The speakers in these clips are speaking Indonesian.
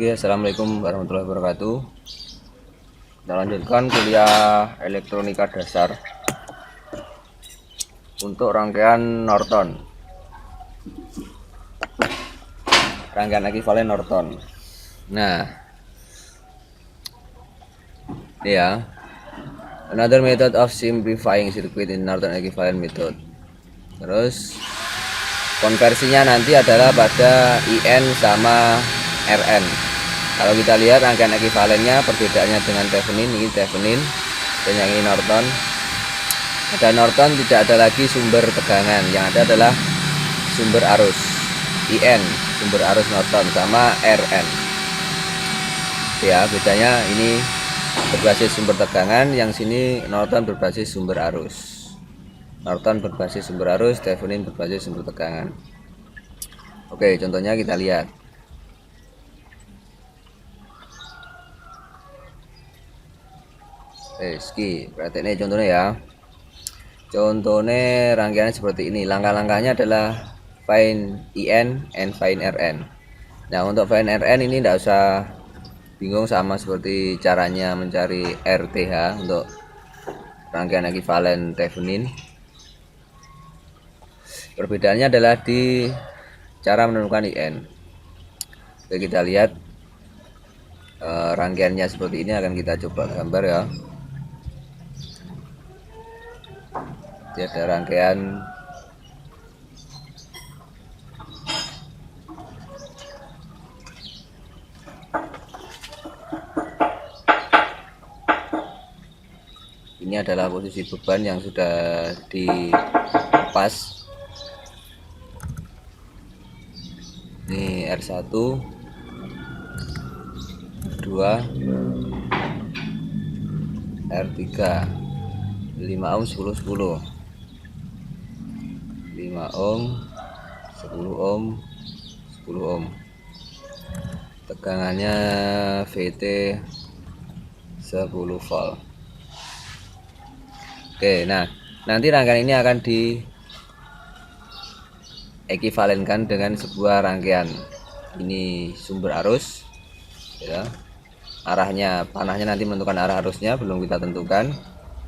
Oke, assalamualaikum warahmatullahi wabarakatuh. Kita lanjutkan kuliah elektronika dasar untuk rangkaian Norton, rangkaian ekuivalen Norton. Nah, ini ya, another method of simplifying circuit in Norton equivalent method. Terus konversinya nanti adalah pada IN sama RN. Kalau kita lihat rangkaian ekuivalennya, perbedaannya dengan Thevenin, ini Thevenin dan yang ini Norton. Pada Norton tidak ada lagi sumber tegangan, yang ada adalah sumber arus. IN sumber arus Norton sama RN. Ya, bedanya ini berbasis sumber tegangan, yang sini Norton berbasis sumber arus. Norton berbasis sumber arus, Thevenin berbasis sumber tegangan. Oke, contohnya kita lihat. Berarti ini contohnya ya. Contohnya rangkaiannya seperti ini. Langkah-langkahnya adalah find IN and find RN. Nah, untuk find RN ini tidak usah bingung, sama seperti caranya mencari RTH untuk rangkaian ekuivalen Thevenin. Perbedaannya adalah di cara menemukan IN. Oke, kita lihat rangkaiannya seperti ini. Akan kita coba gambar ya. Dia ada rangkaian ini adalah posisi beban yang sudah dilepas. Ini R1 2 R3 5 ohm 10 10 5 ohm 10 ohm 10 ohm. Tegangannya VT 10 volt. Oke, nah nanti rangkaian ini akan di ekuivalenkan dengan sebuah rangkaian. Ini sumber arus ya. Arahnya, panahnya nanti menentukan arah arusnya, belum kita tentukan.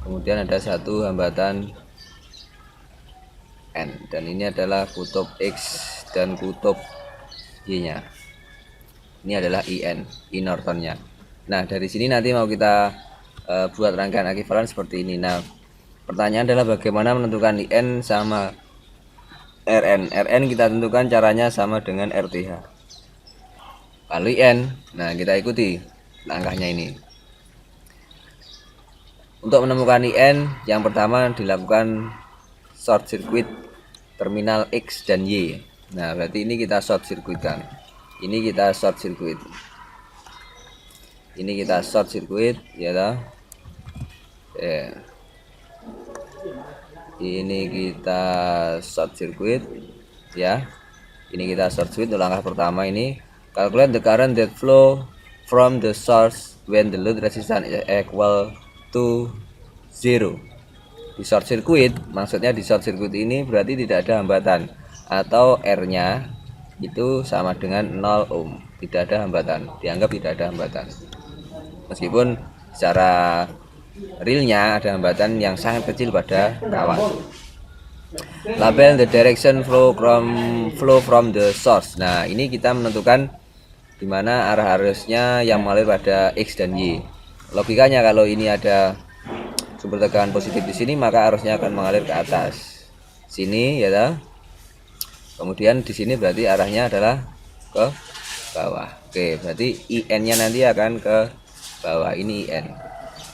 Kemudian ada satu hambatan N, dan ini adalah kutub X dan kutub Y nya. Ini adalah IN, I Nortonnya. Nah, dari sini nanti mau kita buat rangkaian ekuivalen seperti ini. Nah, pertanyaan adalah bagaimana menentukan IN sama RN. RN kita tentukan caranya sama dengan RTH. Kalau IN, nah kita ikuti langkahnya ini. Untuk menemukan IN, yang pertama dilakukan short circuit terminal X dan Y. Nah, berarti ini kita short circuit kan. Ini kita short circuit. Ini kita short circuit ya toh. Ini kita short circuit ya. Ini kita short circuit. Langkah pertama ini calculate the current that flow from the source when the load resistance is equal to 0. Di short circuit, maksudnya di short circuit ini berarti tidak ada hambatan, atau R-nya itu sama dengan 0 ohm. Tidak ada hambatan, dianggap tidak ada hambatan. Meskipun secara realnya ada hambatan yang sangat kecil pada kawat. Label the direction flow from the source. Nah, ini kita menentukan di mana arah arusnya yang mengalir pada X dan Y. Logikanya kalau ini ada sumber tegangan positif di sini, maka arusnya akan mengalir ke atas sini ya toh. Kemudian di sini berarti arahnya adalah ke bawah. Oke, berarti IN-nya nanti akan ke bawah. Ini IN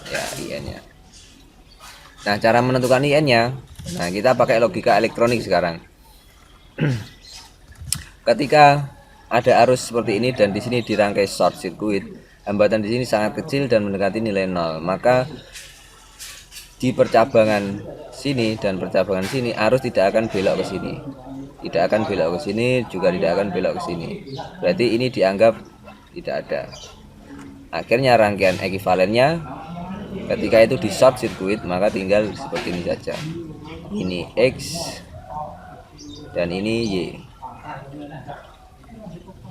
ya, IN-nya. Nah, cara menentukan IN-nya, nah kita pakai logika elektronik sekarang. Ketika ada arus seperti ini dan di sini dirangkai short circuit, hambatan di sini sangat kecil dan mendekati nilai 0, maka di percabangan sini dan percabangan sini arus tidak akan belok ke sini, tidak akan belok ke sini, juga tidak akan belok ke sini. Berarti ini dianggap tidak ada. Akhirnya rangkaian ekuivalennya ketika itu di short circuit, maka tinggal seperti ini saja. Ini X dan ini Y.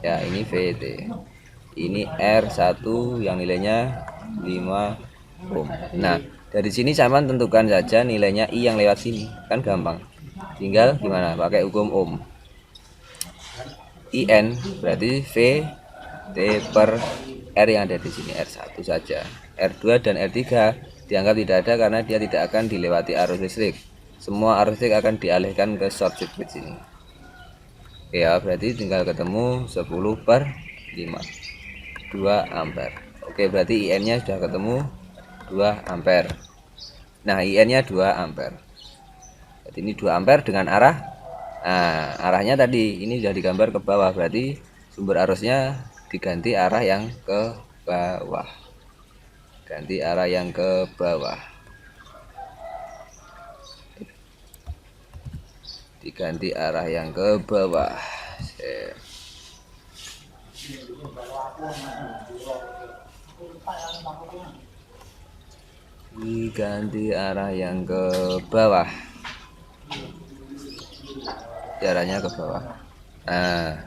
Ya, ini VT. ini R1 yang nilainya 5 ohm. Nah, dari sini sama tentukan saja nilainya I yang lewat sini, kan gampang. Tinggal gimana? Pakai hukum ohm. IN berarti V T per R yang ada di sini, R1 saja. R2 dan R3 dianggap tidak ada karena dia tidak akan dilewati arus listrik. Semua arus listrik akan dialihkan ke short circuit sini. Ya, berarti tinggal ketemu 10 per 5, 2 ampere. Oke, berarti IN-nya sudah ketemu 2 ampere. Nah, IN-nya 2 ampere. Jadi ini 2 ampere dengan arah, nah, arahnya tadi ini sudah digambar ke bawah, berarti sumber arusnya diganti arah yang ke bawah. Ganti arah yang ke bawah. Diganti arah yang ke bawah. Diganti arah yang ke bawah. Jaraknya ke bawah. Nah,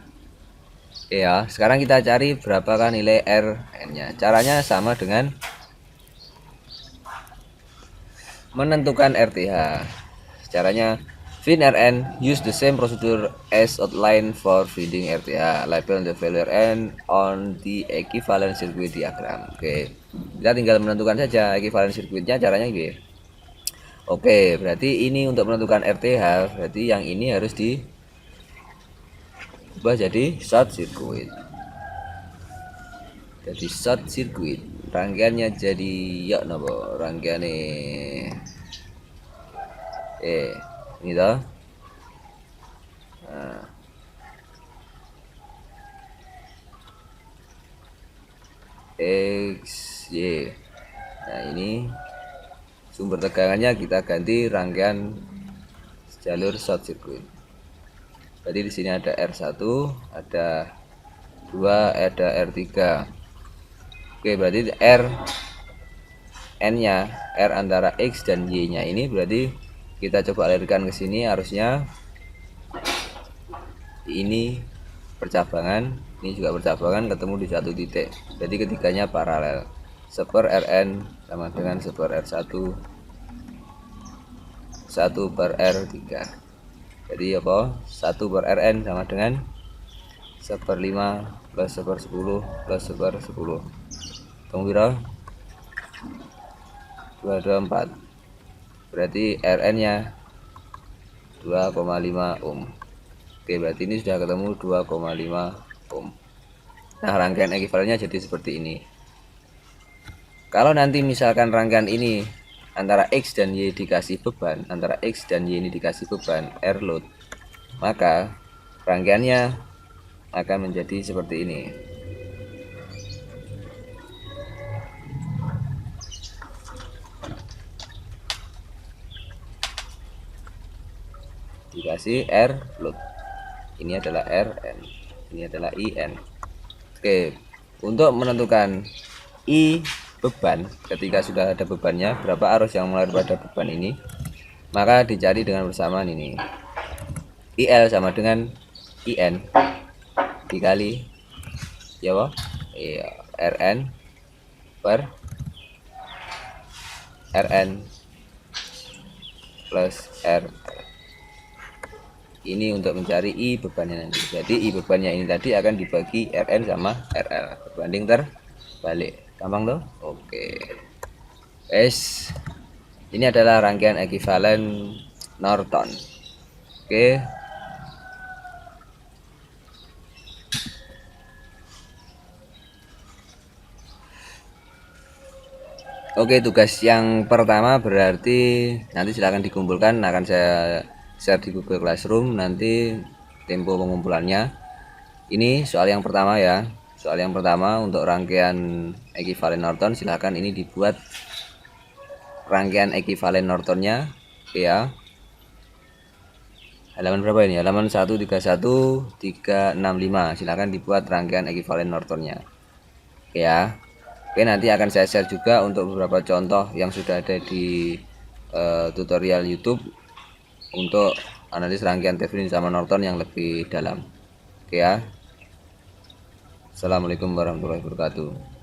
ya, sekarang kita cari berapakah nilai Rn-nya. Caranya sama dengan menentukan RTH. Caranya find Rn, use the same procedure as outlined for finding RTH. Label the value Rn on the equivalent circuit diagram. Oke, kita tinggal menentukan saja equivalent circuitnya. Caranya gitu. Oke, berarti ini untuk menentukan RTH, berarti yang ini harus diubah jadi short circuit. Jadi short circuit, rangkaiannya jadi ya nopo rangkaiannya ini toh. Nah, X Y. Nah, ini sumber tegangannya kita ganti rangkaian jalur short circuit. Berarti di sini ada R1, ada 2, ada R3. Oke, berarti R N-nya, R antara X dan Y-nya ini berarti kita coba alirkan ke sini, arusnya ini percabangan, ini juga percabangan, ketemu di satu titik. Jadi ketiganya paralel. 1 per Rn sama dengan 1 per R1, 1 per R3. Jadi apa? 1 per Rn sama dengan 1 per 5 plus 1 per 10 plus 1 per 10. Tunggu berapa? 224. Berarti Rn-nya 2,5 ohm. Oke, berarti ini sudah ketemu 2,5 ohm. Nah, rangkaian ekivalennya jadi seperti ini. Kalau nanti misalkan rangkaian ini antara X dan Y dikasih beban, antara X dan Y ini dikasih beban R load, maka rangkaiannya akan menjadi seperti ini. Dikasih R load. Ini adalah Rn, ini adalah IN. Oke, untuk menentukan I beban, ketika sudah ada bebannya, berapa arus yang mengalir pada beban ini, maka dicari dengan bersamaan ini. IL sama dengan IN dikali ya Pak? Iya, Rn per Rn plus R. Ini untuk mencari I bebannya nanti. Jadi I bebannya ini tadi akan dibagi Rn sama RL, berbanding terbalik. Gampang loh? Oke. Ini adalah rangkaian ekivalen Norton. Oke. Oke, tugas yang pertama berarti nanti silahkan dikumpulkan, akan saya share di Google Classroom nanti tempo pengumpulannya. Ini soal yang pertama ya. Soal yang pertama untuk rangkaian ekivalen Norton, silahkan ini dibuat rangkaian ekivalen Nortonnya. Oke ya. Halaman berapa ini? Halaman 131 365. Silahkan dibuat rangkaian ekivalen Nortonnya. Oke ya. Oke, nanti akan saya share juga untuk beberapa contoh yang sudah ada di tutorial YouTube untuk analisis rangkaian Thevenin sama Norton yang lebih dalam. Oke ya. Assalamualaikum warahmatullahi wabarakatuh.